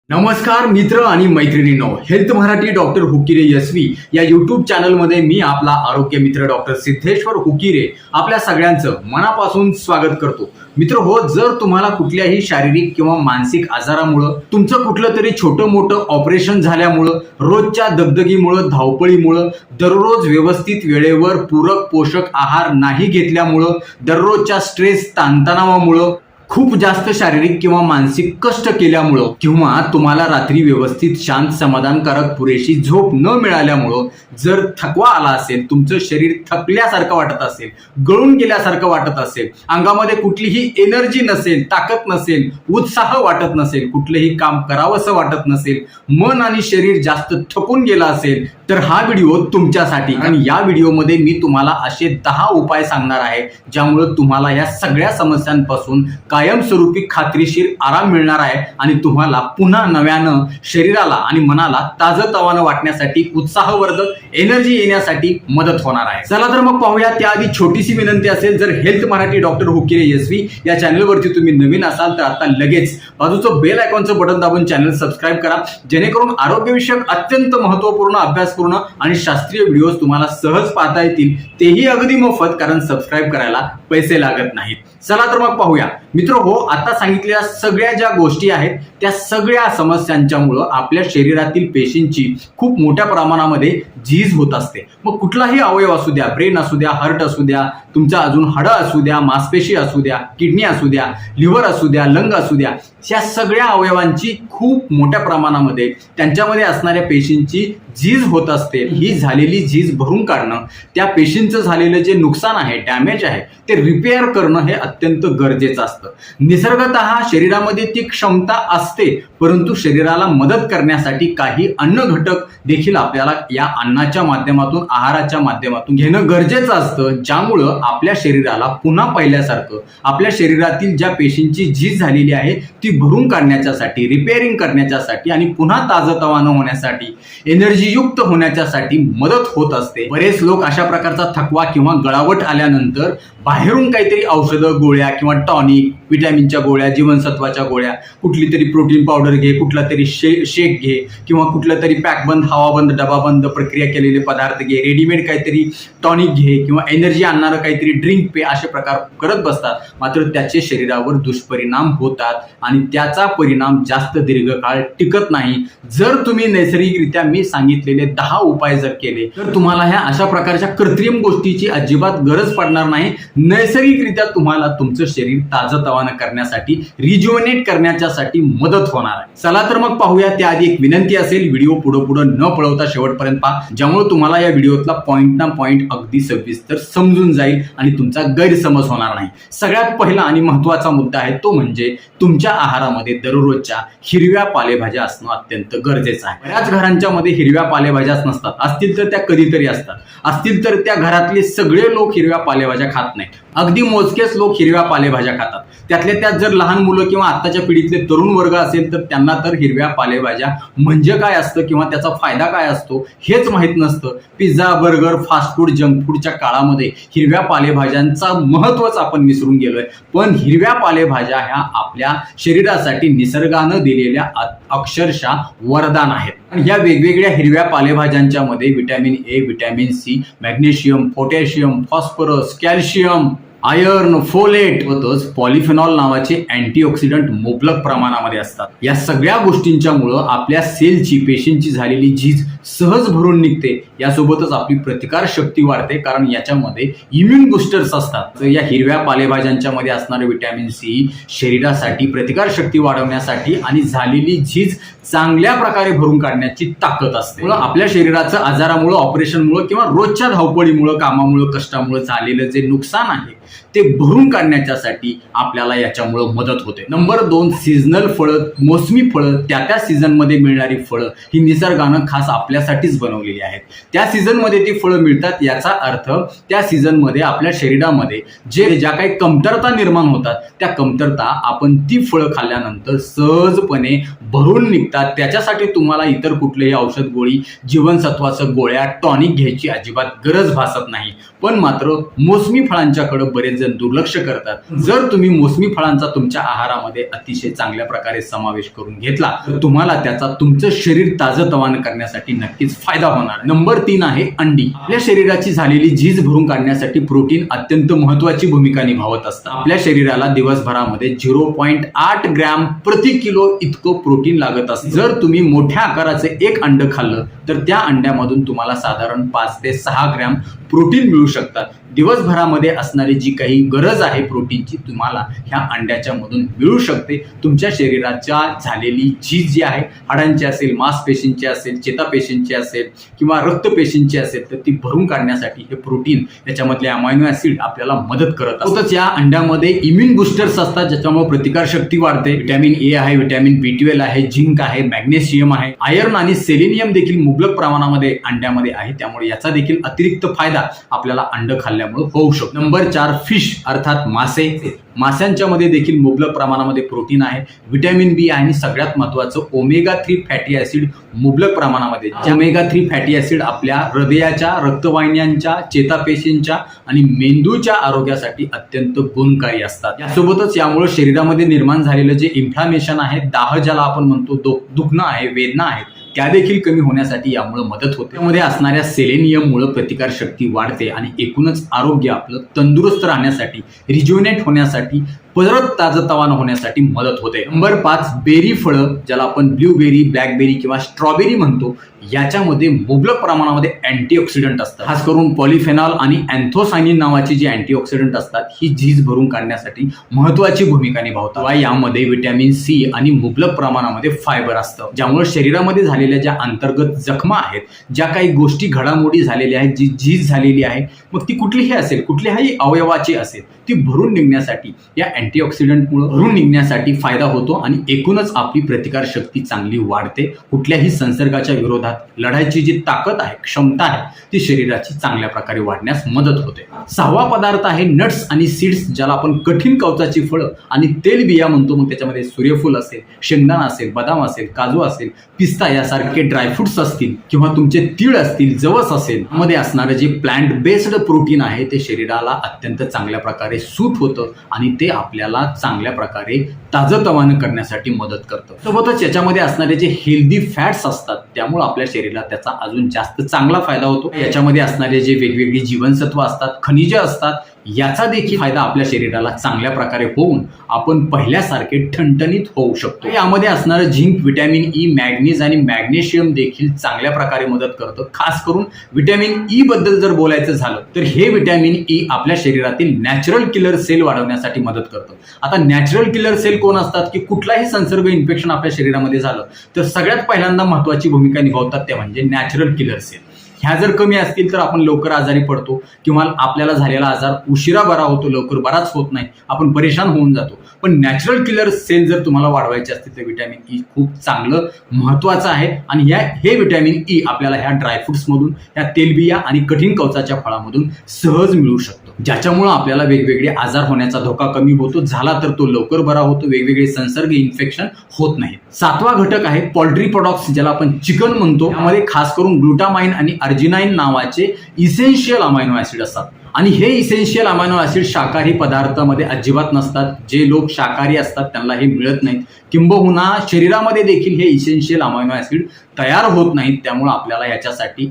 नमस्कार मित्र आणि मैत्रिणींनो, हेल्थ मराठी डॉक्टर हुकिरे यशवी या यूट्यूब चॅनलमध्ये मी आपला आरोग्य मित्र डॉक्टर सिद्धेश्वर हुकिरे आपल्या सगळ्यांचं मनापासून स्वागत करतो. मित्र हो, जर तुम्हाला कुठल्याही शारीरिक किंवा मानसिक आजारामुळे तुमचं कुठलं तरी छोटं मोठं ऑपरेशन झाल्यामुळं, रोजच्या दगदगीमुळं, धावपळीमुळं, दररोज व्यवस्थित वेळेवर पूरक पोषक आहार नाही घेतल्यामुळं, दररोजच्या स्ट्रेस ताणतणावामुळं, खूप जास्त शारीरिक किंवा मानसिक कष्ट केल्यामुळं, किंवा तुम्हाला रात्री व्यवस्थित शांत समाधानकारक पुरेशी झोप न मिळाल्यामुळं जर थकवा आला असेल, तुमचं शरीर थकल्यासारखं वाटत असेल, गळून गेल्यासारखं वाटत असेल, अंगामध्ये कुठलीही एनर्जी नसेल, ताकद नसेल, उत्साह वाटत नसेल, कुठलंही काम करावंसं वाटत नसेल, मन आणि शरीर जास्त थकून गेलं असेल, तर हा व्हिडिओ तुमच्यासाठी. आणि या व्हिडिओमध्ये मी तुम्हाला असे 10 उपाय सांगणार आहे ज्यामुळे तुम्हाला या सगळ्या समस्यांपासून कायमस्वरूपी खात्रीशीर आराम मिळणार आहे आणि तुम्हाला पुन्हा नव्यानं शरीराला आणि मनाला ताजंतवानं वाटण्यासाठी, उत्साहवर्धक एनर्जी येण्यासाठी मदत होणार आहे. चला तर मग पाहूया. त्याआधी छोटीशी विनंती असेल, जर हेल्थ मराठी डॉक्टर हुकिरे यशवी या चॅनलवरती तुम्ही नवीन असाल तर आता लगेच बाजूचं बेल आयकॉनचं बटन दाबून चॅनल सबस्क्राईब करा, जेणेकरून आरोग्यविषयक अत्यंत महत्त्वपूर्ण, अभ्यासपूर्ण आणि शास्त्रीय व्हिडिओज तुम्हाला सहज पाहता येतील, तेही अगदी मोफत, कारण सबस्क्राईब करायला पैसे लागत नाहीत. चला तर मग पाहूया. मित्र हो, आता सांगितलेल्या सगळ्या ज्या गोष्टी आहेत त्या सगळ्या समस्यांच्यामुळं आपल्या शरीरातील पेशींची खूप मोठ्या प्रमाणामध्ये झीज होत असते. मग कुठलाही अवयव असू द्या, ब्रेन असू द्या, हार्ट असू द्या, तुमचा अजून हाडं असू द्या, मांसपेशी असू द्या, किडनी असू द्या, लिव्हर असू द्या, लंग असू द्या, या सगळ्या अवयवांची खूप मोठ्या प्रमाणामध्ये त्यांच्यामध्ये असणाऱ्या पेशींची झीज होत असते. ही झालेली झीज भरून काढणं, त्या पेशींचं झालेलं जे नुकसान आहे, डॅमेज आहे, ते रिपेअर करणं हे अत्यंत गरजेचं असतं. निसर्गतः शरीरामध्ये ती क्षमता असते, परंतु शरीराला मदत करण्यासाठी काही अन्न घटक देखील आपल्याला या अन्नाच्या माध्यमातून, आहाराच्या माध्यमातून घेणं गरजेचं असतं, ज्यामुळं आपल्या शरीराला पुन्हा पहिल्यासारखं, आपल्या शरीरातील ज्या पेशींची झीज झालेली आहे ती भरून काढण्याच्यासाठी, रिपेअरिंग करण्याच्यासाठी आणि पुन्हा ताजंतवानं होण्यासाठी, एनर्जीयुक्त होण्याच्यासाठी मदत होत असते. बरेच लोक अशा प्रकारचा थकवा किंवा गळावट आल्यानंतर बाहेरून काहीतरी औषधं, गोळ्या किंवा टॉनिक, विटॅमिनच्या गोळ्या, जीवनसत्वाच्या गोळ्या, कुठली तरी प्रोटीन पावडर घे, कुठला तरी शेक घे, किंवा कुठलं तरी पॅकबंद, हवाबंद, डबाबंद प्रक्रिया केलेले पदार्थ घे, रेडीमेड काहीतरी टॉनिक घे, किंवा एनर्जी आणणारं काहीतरी ड्रिंक पे, असे प्रकार करत बसतात. मात्र त्याचे शरीरावर दुष्परिणाम होतात आणि त्याचा परिणाम जास्त दीर्घकाळ टिकत नाही. जर तुम्ही नैसर्गिकरित्या मी सांगितलेले 10 उपाय जर केले तर तुम्हाला ह्या अशा प्रकारच्या कृत्रिम गोष्टीची अजिबात गरज पडणार नाही. नैसर्गिकरित्या तुम्हाला तुमचं शरीर ताजंतवानं करण्यासाठी, रिज्युनेट करण्याच्यासाठी मदत होणार आहे. चला तर मग पाहूया. त्याआधी एक विनंती असेल, व्हिडिओ पुढं न पळवता शेवटपर्यंत पहा, ज्यामुळे तुम्हाला या व्हिडिओतला पॉईंट ना पॉईंट अगदी सविस्तर समजून जाईल आणि तुमचा गैरसमज होणार नाही. सगळ्यात पहिला आणि महत्त्वाचा मुद्दा आहे तो म्हणजे तुमच्या आहारामध्ये दररोजच्या हिरव्या पालेभाज्या असणं अत्यंत गरजेचं आहे. बऱ्याच घरांच्या मध्ये हिरव्या पालेभाज्याच नसतात, असतील तर त्या कधीतरी असतात, असतील तर त्या घरातले सगळे लोक हिरव्या पालेभाज्या खात नाहीत. अगदी मोजकेच लोक हिरव्या पालेभाज्या खातात. त्यातल्या त्यात जर लहान मुलं किंवा आत्ताच्या पिढीतले तरुण वर्ग असेल तर त्यांना तर हिरव्या पालेभाज्या म्हणजे काय असतं किंवा त्याचा फायदा काय असतो हेच माहीत नसतं. Pizza, burger, fast food, junk फूडच्या काळामध्ये हिरव्या पालेभाज्यांचा महत्त्वच आपण विसरून गेलोय. पण हिरव्या पालेभाज्या ह्या आपल्या शरीरासाठी निसर्गानं दिलेल्या अक्षरशः वरदान आहेत. आणि या वेगवेगळ्या हिरव्या पालेभाज्यांच्या मध्ये vitamin A, vitamin C, magnesium, potassium, phosphorus, calcium, iron, folate व पॉलिफेनॉल नावाचे अँटीऑक्सिडंट मुबलक प्रमाणामध्ये असतात. या सगळ्या गोष्टींच्यामुळं आपल्या सेलची, पेशींची झालेली झीज सहज भरून निघते. यासोबतच आपली प्रतिकार शक्ती वाढते, कारण याच्यामध्ये इम्युन बुस्टर्स असतात. या हिरव्या पालेभाज्यांच्या मध्ये असणारे व्हिटॅमिन सी शरीरासाठी प्रतिकार शक्ती वाढवण्यासाठी आणि झालेली झीज चांगल्या प्रकारे भरून काढण्याची ताकद असते. आपल्या शरीराचं आजारामुळे, ऑपरेशनमुळे किंवा रोजच्या धावपळीमुळे, कामामुळे, कष्टामुळे झालेलं जे नुकसान आहे ते भरून काढण्याच्यासाठी आपल्याला याच्यामुळे मदत होते. नंबर 2, सीझनल फळं, मोसमी फळं, त्या सीझनमध्ये मिळणारी फळं ही निसर्गानं खास आपल्या आपल्यासाठीच बनवलेली आहेत. त्या सीझनमध्ये ती फळं मिळतात, याचा अर्थ त्या सीझनमध्ये आपल्या शरीरामध्ये ज्या काही कमतरता निर्माण होतात त्या कमतरता आपण ती फळं खाल्ल्यानंतर सहजपणे भरून निघतात. त्याच्यासाठी तुम्हाला इतर कुठलेही औषध गोळी, जीवनसत्वाचं गोळ्या, टॉनिक घ्यायची अजिबात गरज भासत नाही. पण मात्र मोसमी फळांच्याकडे बरेच जण दुर्लक्ष करतात. जर तुम्ही मोसमी फळांचा तुमच्या आहारामध्ये अतिशय चांगल्या प्रकारे समावेश करून घेतला तर तुम्हाला त्याचा तुमचं शरीर ताजतवानं करण्यासाठी नक्कीच फायदा होणार. नंबर 3 आहे अंडी. आपल्या शरीराची झालेली झीज भरून काढण्यासाठी प्रोटीन अत्यंत महत्वाची भूमिका निभावत असतं. आपल्या शरीराला दिवसभरामध्ये 0.8 ग्रॅम प्रति किलो इतकं प्रोटीन लागत असतं. जर तुम्ही मोठ्या आकाराचे एक अंड खाल्लं तर त्या अंड्यामधून तुम्हाला साधारण 5 ते 6 ग्रॅम प्रोटीन मिळू शकतात. दिवसभरामध्ये असणारी जी काही गरज आहे प्रोटीनची तुम्हाला ह्या अंड्याच्या मधून मिळू शकते. तुमच्या शरीराच्या झालेली झीज जी आहे, हाडांची असेल, मांसपेशींची असेल, चेतापेशींची असेल किंवा रक्तपेशींची असेल, तर ती भरून काढण्यासाठी हे प्रोटीन, त्याच्यामधले अमायनो ऍसिड आपल्याला मदत करत असतात. या अंड्यामध्ये इम्युन बुस्टर्स असतात ज्याच्यामुळे प्रतिकारशक्ती वाढते. व्हिटॅमिन ए आहे, व्हिटॅमिन B12 आहे, झिंक आहे, मॅग्नेशियम आहे, आयर्न आणि सेलेनियम देखील मुबलक प्रमाणामध्ये अंड्यामध्ये आहे. त्यामुळे याचा देखील अतिरिक्त फायदा आपल्याला अंड खाल्ल्यामुळे होऊ शकतो. नंबर 4 फिश अर्थात मासे. माशांच्या मध्ये देखील मुबलक प्रमाणामध्ये प्रोटीन आहे, व्हिटॅमिन बी आणि सगळ्यात महत्त्वाचं ओमेगा 3 फॅटी ऍसिड मुबलक प्रमाणामध्ये. ओमेगा 3 फॅटी ऍसिड आपल्या हृदयाच्या, रक्तवाहिन्यांच्या, चेतापेशींच्या आणि मेंदूच्या आरोग्यासाठी अत्यंत गुणकारी असतात. यासोबतच यामुळे शरीरामध्ये निर्माण झालेलं जे इन्फ्लामेशन आहे, दाह ज्याला आपण म्हणतो, दुखणं आहे, वेदना आहेत, त्या देखील कमी होण्यासाठी यामुळे मदत होते. त्यामध्ये असणाऱ्या सेलेनियममुळे प्रतिकार शक्ती वाढते आणि एकूणच आरोग्य आपलं तंदुरुस्त राहण्यासाठी, रिज्युनेट होण्यासाठी, परत ताजतवानं होण्यासाठी मदत होते. नंबर 5 बेरी फळं, ज्याला आपण ब्लूबेरी, ब्लॅकबेरी किंवा स्ट्रॉबेरी म्हणतो. याच्यामध्ये मुबलक प्रमाणामध्ये अँटीऑक्सिडंट असतात. खास करून पॉलिफेनॉल आणि अँथोसायनिन नावाची जी अँटीऑक्सिडंट असतात ही झीज भरून काढण्यासाठी महत्वाची भूमिका निभावतात. यामध्ये व्हिटॅमिन सी आणि मुबलक प्रमाणामध्ये फायबर असतं, ज्यामुळे शरीरामध्ये झालेल्या ज्या अंतर्गत जखमा आहेत, ज्या काही गोष्टी घडामोडी झालेल्या आहेत, जी झीज झालेली आहे, मग ती कुठलीही असेल, कुठल्याही अवयवाची असेल, ती भरून निघण्यासाठी या अँटीऑक्सिडंटमुळे भरून निघण्यासाठी फायदा होतो आणि एकूणच आपली प्रतिकार शक्ती चांगली वाढते. कुठल्याही संसर्गाच्या विरोधात लढायची जी ताकद आहे, क्षमता आहे, ती शरीराची चांगल्या प्रकारे वाढण्यास मदत होते. 6वा पदार्थ आहे नट्स आणि सीड्स, ज्याला आपण कठीण कवचाची फळं आणि तेलबिया म्हणतो. मग त्याच्यामध्ये सूर्यफूल असेल, शेंगदाणा असेल, बदाम असेल, काजू असेल, पिस्ता यासारखे ड्रायफ्रुट्स असतील किंवा तुमचे तीळ असतील, जवस असेल, मध्ये असणारे जे प्लांट बेस्ड प्रोटीन आहे ते शरीराला अत्यंत चांगल्या प्रकारे सूट होतं आणि ते आपल्याला चांगल्या प्रकारे ताजतवानं करण्यासाठी मदत करतं. सोबतच याच्यामध्ये असणारे जे हेल्दी फॅट्स असतात त्यामुळे आपल्या शरीराला त्याचा अजून जास्त चांगला फायदा होतो. याच्यामध्ये असणारे जे वेगवेगळी जीवनसत्व असतात, खनिज असतात, याचा देखील फायदा आपल्या शरीराला चांगल्या प्रकारे होऊन आपण पहिल्यासारखे ठणठणीत होऊ शकतो. यामध्ये असणारं झिंक, व्हिटॅमिन ई, मॅग्नीज आणि मॅग्नेशियम देखील चांगल्या प्रकारे मदत करतं. खास करून व्हिटॅमिन ई बद्दल जर बोलायचं झालं तर हे व्हिटॅमिन ई आपल्या शरीरातील नॅचरल किलर सेल वाढवण्यासाठी मदत करतं. आता नॅचरल किलर सेल कोण असतात की कुठलाही संसर्ग, इन्फेक्शन आपल्या शरीरामध्ये झालं तर सगळ्यात पहिल्यांदा महत्वाची भूमिका निभावतात ते म्हणजे नॅचरल किलर सेल. ह्या जर कमी असतील तर आपण लवकर आजारी पडतो किंवा आपल्याला झालेला आजार उशिरा बरा होतो, लवकर बराच होत नाही, आपण परेशान होऊन जातो. पण नॅचरल किलर सेल जर तुम्हाला वाढवायचे असतील तर व्हिटॅमिन ई खूप चांगलं महत्वाचं आहे आणि हे व्हिटॅमिन ई आपल्याला ह्या ड्रायफ्रुट्समधून, ह्या तेलबिया आणि कठीण कवचाच्या फळामधून सहज मिळू शकतो, ज्याच्यामुळे आपल्याला वेगवेगळे आजार होण्याचा धोका कमी होतो. झाला तर तो लवकर बरा होतो, वेगवेगळे संसर्ग, इन्फेक्शन होत नाहीत. 7वा घटक आहे पॉल्ट्री प्रोडक्ट्स, ज्याला आपण चिकन म्हणतो. यामध्ये खास करून ग्लुटामाइन आणि अर्जिनाइन नावाचे इसेन्शियल अमायनो ऍसिड असतात आणि हे इसेन्शियल अमायनो ऍसिड शाकाहारी पदार्थामध्ये अजिबात नसतात. जे लोक शाकाहारी असतात त्यांना हे मिळत नाहीत, किंबहुना शरीरामध्ये देखील हे इसेन्शियल अमायनो ऍसिड तयार होत नाहीत. त्यामुळे आपल्याला याच्यासाठी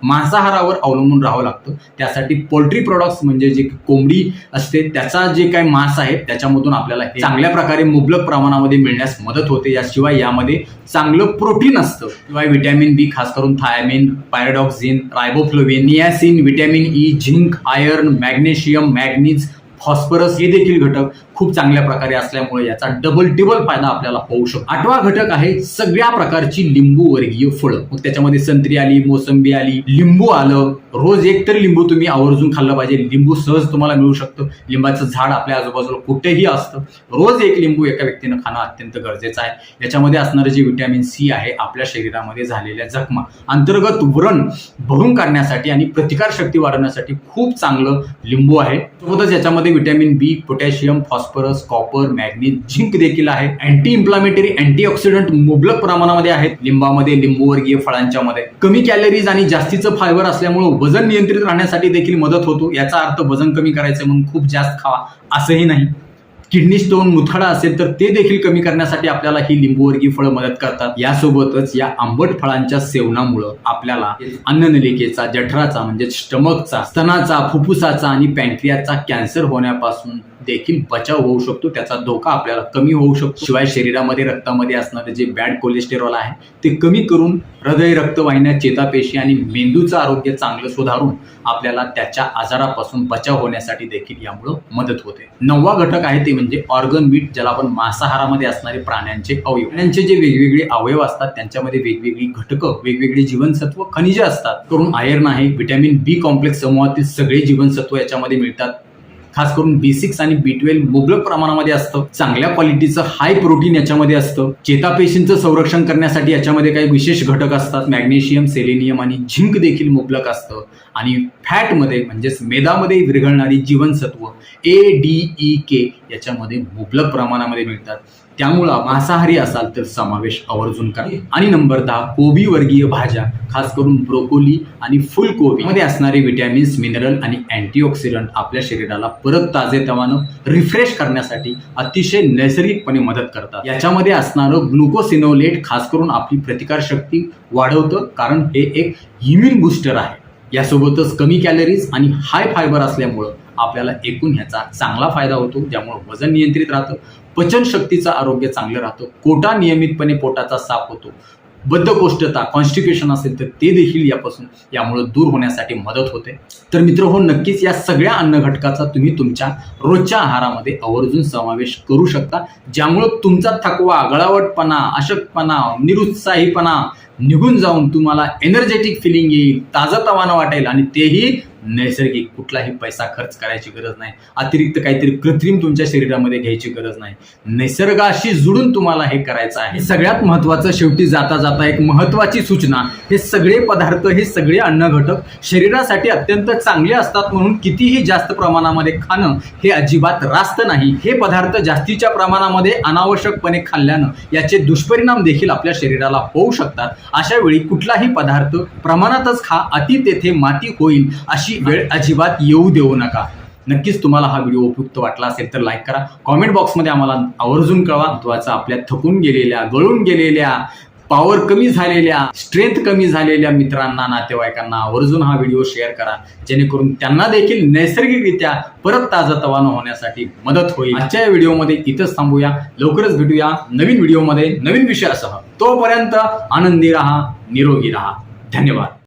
मांसाहारावर अवलंबून राहावं लागतं. त्यासाठी पोल्ट्री प्रोडक्ट्स म्हणजे जे कोंबडी असते त्याचा जे काही मांस आहे त्याच्यामधून आपल्याला हे चांगल्या प्रकारे मुबलक प्रमाणामध्ये मिळण्यास मदत होते. याशिवाय यामध्ये चांगलं प्रोटीन असतं. शिवाय व्हिटॅमिन बी, खास करून thiamine, pyridoxine, riboflavin, niacin, vitamin E, zinc, iron, magnesium, manganese, phosphorus हे देखील घटक खूप चांगल्या प्रकारे असल्यामुळे याचा टिबल फायदा आपल्याला होऊ शकतो. 8वा घटक आहे सगळ्या प्रकारची लिंबू वर्गीय फळं. मग त्याच्यामध्ये संत्री आली, मोसंबी आली, लिंबू आलं. रोज एक तरी लिंबू तुम्ही आवर्जून खाल्लं पाहिजे. लिंबू सहज तुम्हाला मिळू शकतं. लिंबाचं झाड आपल्या आजूबाजूला कुठेही असतं. रोज एक लिंबू एका व्यक्तीनं खाणं अत्यंत गरजेचं आहे. याच्यामध्ये असणारं जे व्हिटॅमिन सी आहे आपल्या शरीरामध्ये झालेल्या जखमा अंतर्गत व्रण भरून काढण्यासाठी आणि प्रतिकारशक्ती वाढवण्यासाठी खूप चांगलं लिंबू आहे. सोबतच याच्यामध्ये vitamin B, potassium, phosphorus, copper, manganese, zinc देखील आहे. अँटी इन्फ्लामेटरी, अँटीऑक्सिडंट मुबलक प्रमाणामध्ये आहेत लिंबामध्ये, लिंबूवर्गीय फळांच्या मध्ये. कमी कॅलरीज आणि जास्तीचं फायबर असल्यामुळे वजन नियंत्रित राहण्यासाठी देखील मदत होतो. याचा अर्थ वजन कमी करायचं म्हणून खूप जास्त खावा असंही नाही. किडनी स्टोन, मुतखडा असेल तर ते देखील कमी करण्यासाठी आपल्याला ही लिंबूवर्गीय फळं मदत करतात. यासोबतच या आंबट फळांच्या सेवनामुळे आपल्याला अन्ननलिकेचा, जठराचा म्हणजे स्टमकचा, स्तनाचा, फुफ्फुसाचा आणि पॅन्क्रियाचा कॅन्सर होण्यापासून देखील बचाव होऊ शकतो. त्याचा धोका आपल्याला कमी होऊ शकतो. शिवाय शरीरामध्ये, रक्तामध्ये असणारे जे बॅड कोलेस्टेरॉल आहे ते कमी करून हृदय, रक्तवाहिन्या, चेतापेशी आणि मेंदूचं आरोग्य चांगलं सुधारून आपल्याला त्याच्या आजारापासून बचाव होण्यासाठी देखील यामुळे मदत होते. 9वा घटक आहे ते म्हणजे ऑर्गन मीट, ज्याला आपण मांसाहारामध्ये असणारे प्राण्यांचे अवयव. प्राण्यांचे जे वेगवेगळे अवयव असतात त्यांच्यामध्ये वेगवेगळी घटकं, वेगवेगळी जीवनसत्व, खनिजे असतात. करून आयर्न आहे, व्हिटॅमिन बी कॉम्प्लेक्स समूहातील सगळे जीवनसत्व याच्यामध्ये मिळतात. खास करून B6 आणि B12 मुबलक प्रमाणामध्ये असतं. चांगल्या क्वालिटीचं हाय प्रोटीन याच्यामध्ये असतं. चेतापेशींचं संरक्षण करण्यासाठी याच्यामध्ये काही विशेष घटक असतात. मॅग्नेशियम, सेलेनियम आणि झिंक देखील मुबलक असतं. आणि फॅटमध्ये म्हणजेच मेदामध्ये विरघळणारी जीवनसत्व ADEK याच्यामध्ये मुबलक प्रमाणामध्ये मिळतात. त्यामुळं मांसाहारी असाल तर समावेश आवर्जून करा. आणि नंबर 10 कोबी वर्गीय भाज्या, खास करून ब्रोकोली आणि फुलकोबी मध्ये असणारे विटॅमिन्स, मिनरल आणि अँटीऑक्सिडंट आपल्या शरीराला परत ताजेतवानं रिफ्रेश करण्यासाठी अतिशय नैसर्गिकपणे मदत करतात. याच्यामध्ये असणारं ग्लुकोसिनोलेट खास करून आपली प्रतिकारशक्ती वाढवतं, कारण हे एक इम्युन बूस्टर आहे. यासोबतच कमी कॅलरीज आणि हाय फायबर असल्यामुळं आपल्याला एकूण ह्याचा चांगला फायदा होतो, ज्यामुळे वजन नियंत्रित राहतं, पचनशक्तीचं आरोग्य चांगलं राहतं, कोटा नियमितपणे पोटाचा साफ होतो, बद्धकोष्ठता, कॉन्स्टिपेशन असेल तर ते देखील यामुळे दूर होण्यासाठी मदत होते. तर मित्रहो, नक्कीच या सगळ्या अन्न घटकाचा तुम्ही तुमच्या रोजच्या आहारामध्ये आवर्जून समावेश करू शकता, ज्यामुळे तुमचा थकवा, गळावटपणा, अशक्तपणा, निरुत्साहीपणा निघून जाऊन तुम्हाला एनर्जेटिक फिलिंग येईल, ताजंतवानं वाटेल आणि तेही नैसर्गिक. कुठलाही पैसा खर्च करायची गरज नाही, अतिरिक्त काहीतरी कृत्रिम तुमच्या शरीरामध्ये घ्यायची गरज नाही. निसर्गाशी जुळून तुम्हाला हे करायचं आहे. सगळ्यात महत्त्वाचं, शेवटी जाता जाता एक महत्त्वाची सूचना, हे सगळे पदार्थ, हे सगळे अन्न घटक शरीरासाठी अत्यंत चांगले असतात म्हणून कितीही जास्त प्रमाणामध्ये खाणं हे अजिबात रास्त नाही. हे पदार्थ जास्तीच्या प्रमाणामध्ये अनावश्यकपणे खाल्ल्यानं याचे दुष्परिणाम देखील आपल्या शरीराला होऊ शकतात. अशा वेळी कुठलाही पदार्थ प्रमाणातच खा, अति तेथे माती होईल अशी वेळ अजिबात येऊ देऊ नका. नक्कीच तुम्हाला हा व्हिडिओ उपयुक्त वाटला असेल तर लाईक करा. कॉमेंट बॉक्समध्ये आम्हाला आवर्जून कळवा. महत्त्वाचं, आपल्या थकून गेलेल्या, गळून गेलेल्या, पॉवर कमी झालेल्या, स्ट्रेंथ कमी झालेल्या मित्रांना, नातेवाईकांना आवर्जून हा व्हिडिओ शेअर करा, जेणेकरून त्यांना देखील नैसर्गिकरित्या परत ताजंतवानं होण्यासाठी मदत होईल. आजच्या या व्हिडिओमध्ये इथंच थांबूया. लवकरच भेटूया नवीन व्हिडिओमध्ये नवीन विषयासह. तोपर्यंत आनंदी राहा, निरोगी राहा. धन्यवाद.